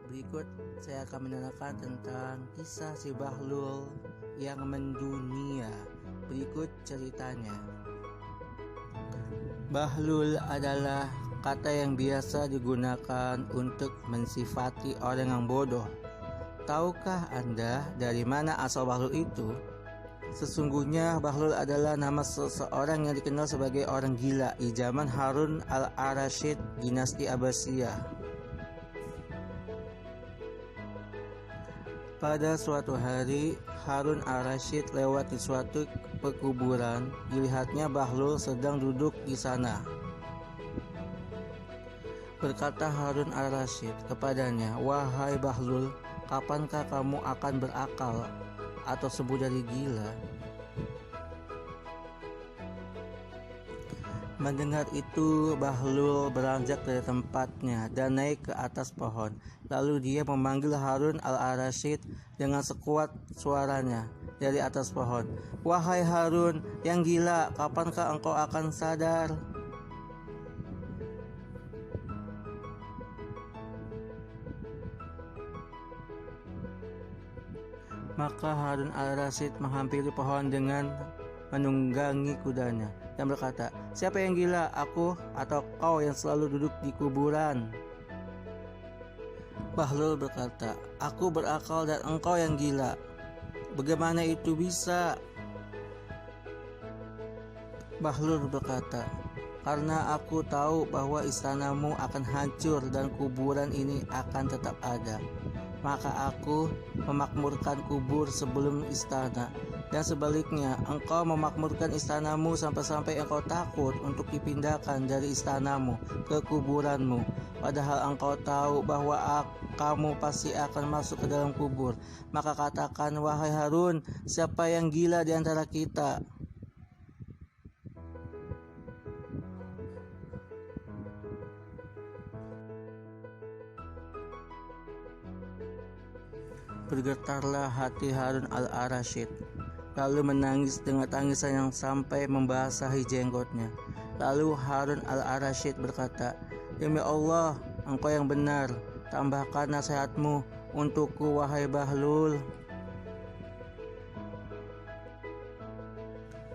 Berikut saya akan menerangkan tentang kisah si Bahlul yang mendunia. Berikut ceritanya. Bahlul adalah kata yang biasa digunakan untuk mensifati orang yang bodoh. Tahukah Anda dari mana asal Bahlul itu? Sesungguhnya Bahlul adalah nama seseorang yang dikenal sebagai orang gila di zaman Harun al-Rasyid dinasti Abbasiyah. Pada suatu hari, Harun al-Rasyid lewat di suatu pekuburan. Dilihatnya Bahlul sedang duduk di sana. Berkata Harun al-Rasyid kepadanya, "Wahai Bahlul, kapankah kamu akan berakal atau sembuh dari gila?" Mendengar itu, Bahlul beranjak dari tempatnya dan naik ke atas pohon. Lalu dia memanggil Harun al-Rasyid dengan sekuat suaranya dari atas pohon. "Wahai Harun yang gila, kapankah engkau akan sadar?" Maka Harun al-Rasyid menghampiri pohon dengan menunggangi kudanya dan berkata, "Siapa yang gila, aku atau kau yang selalu duduk di kuburan?" Bahlul berkata, "Aku berakal dan engkau yang gila. Bagaimana itu bisa?" Bahlul berkata, "Karena aku tahu bahwa istanamu akan hancur dan kuburan ini akan tetap ada. Maka aku memakmurkan kubur sebelum istana, dan sebaliknya engkau memakmurkan istanamu sampai-sampai engkau takut untuk dipindahkan dari istanamu ke kuburanmu, padahal engkau tahu bahwa kamu pasti akan masuk ke dalam kubur. Maka katakan, wahai Harun, siapa yang gila di antara kita?" Bergetarlah hati Harun al-Rasyid, lalu menangis dengan tangisan yang sampai membasahi jenggotnya. Lalu Harun al-Rasyid berkata, "Demi Allah, engkau yang benar. Tambahkan nasihatmu untukku, wahai Bahlul."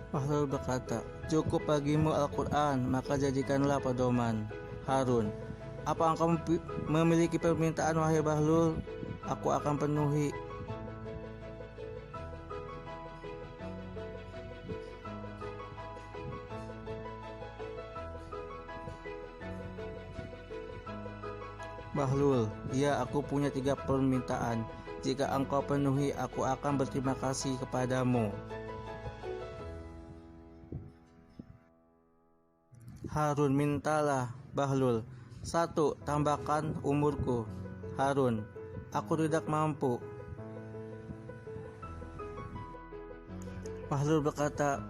Bahlul berkata, "Cukup bagimu Al-Quran, maka jadikanlah pedoman." Harun, "Apa engkau memiliki permintaan, wahai Bahlul? Aku akan penuhi." Bahlul, "Ya, aku punya 3 permintaan. Jika engkau penuhi, aku akan berterima kasih kepadamu." Harun, "Mintalah." Bahlul, 1. Tambahkan umurku." Harun, "Aku tidak mampu." Bahlul berkata,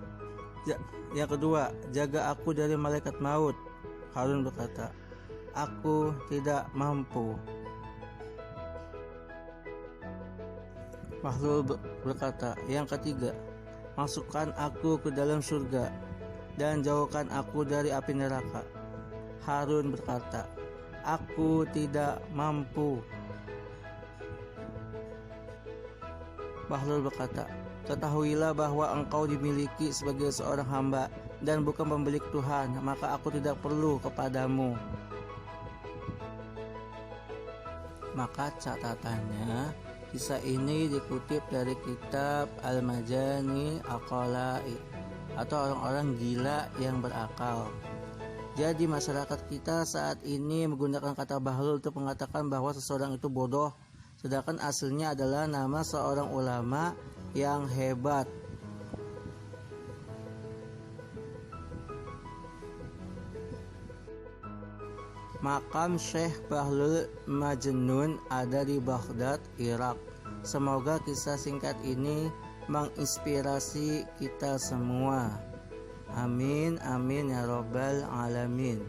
Yang kedua, jaga aku dari malaikat maut." Harun berkata, "Aku tidak mampu." Bahlul berkata, "Yang ketiga, masukkan aku ke dalam surga dan jauhkan aku dari api neraka." Harun berkata, "Aku tidak mampu." Bahlul berkata, "Ketahuilah bahwa engkau dimiliki sebagai seorang hamba dan bukan pemilik Tuhan, maka aku tidak perlu kepadamu." Maka catatannya, kisah ini dikutip dari kitab Al-Majani Aqalai, atau orang-orang gila yang berakal. Jadi masyarakat kita saat ini menggunakan kata Bahlul untuk mengatakan bahwa seseorang itu bodoh, sedangkan aslinya adalah nama seorang ulama yang hebat. Makam Syekh Bahlul Majnun ada di Baghdad, Irak. Semoga kisah singkat ini menginspirasi kita semua. Amin, amin ya robbal alamin.